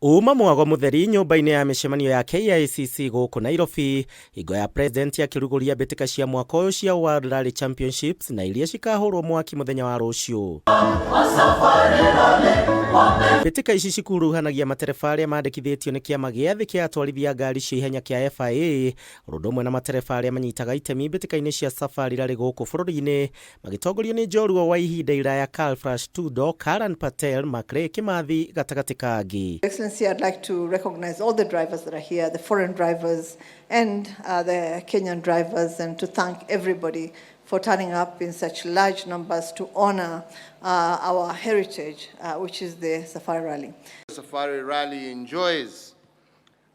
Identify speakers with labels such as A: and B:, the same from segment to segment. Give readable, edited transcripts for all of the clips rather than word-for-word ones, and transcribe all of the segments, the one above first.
A: Uma mwago mutheri nyumba-ini ya micemanio ya KICC guku Nairobi, hingo ya president ya kuruguria mbitika cia mwaka uyu cia World Rally Championships na iria cikahurwo mwaki muthenya wa rucio. Mbitika ici cikuruhanagia matereba aria mandikithitio ni kiama gia thi kia atwarithia ngari cia ihenya kia FIA, rundumwe na matereba aria manyitaga itemi mbitika-ini cia safari rally guku bururi-ini, magitongorio ni njorua wa ihinda iraya Kalfrash Tudo, Karan Patel, Makre Kimathi gatagati kangi.
B: I'd like to recognize all the drivers that are here, the foreign drivers and the Kenyan drivers, and to thank everybody for turning up in such large numbers to honor our heritage, which is the Safari Rally.
C: The Safari Rally enjoys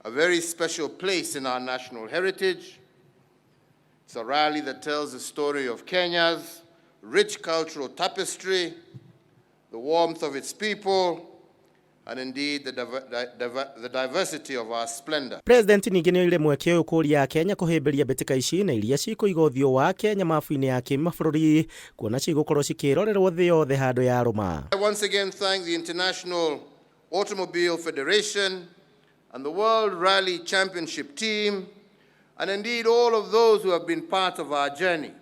C: a very special place in our national heritage. It's a rally that tells the story of Kenya's rich cultural tapestry, the warmth of its people, and indeed the diversity of our splendor.
A: President ningĩ nĩ oire mweke ũyũ kũria Kenya kũhĩmbĩria mbĩtĩka ici na iria cikũiga ũthiũ wa Kenya mabu-inĩ ya kĩmabũrũri, kuona cigũkorwo cikĩrorerwo thĩ yothe handũ ya rũma.
C: I once again thank the International Automobile Federation and the World Rally Championship team, and indeed all of those who have been part of our journey.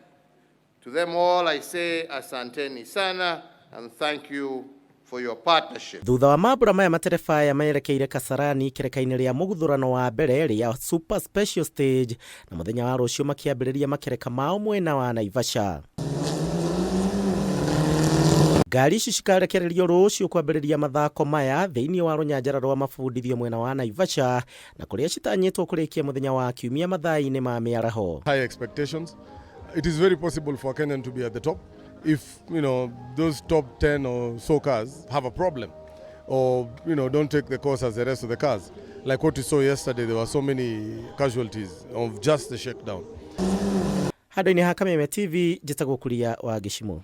C: To them all I say asanteni sana and thank you for your partnership.
A: Thutha wa mambura maya matereba aya merekeire Kasarani kereka-inĩ rĩa mũguthũrano wa mbere rĩa Super Special Stage, na mũthenya wa rũciũ makĩambĩrĩria makereka mao mwena wa Naivasha. Ngari ici cikarekererio rũciũ kwambĩrĩria mathako maya thĩinĩ wa rũnyanjara rwa mabundithio mwena wa Naivasha, na kũrĩa citanyĩtwo kũrĩkia mũthenya wa kiumia mathaa-inĩ ma mĩaraho.
D: High expectations. It is very possible for Kenyan to be at the top if, those top 10 or so cars have a problem or, don't take the course as the rest of the cars. Like what we saw yesterday, there were so many casualties of just the shakedown.
A: Handũ-inĩ ha Kameme TV, njĩtagwo Kuria wa Gĩcimo.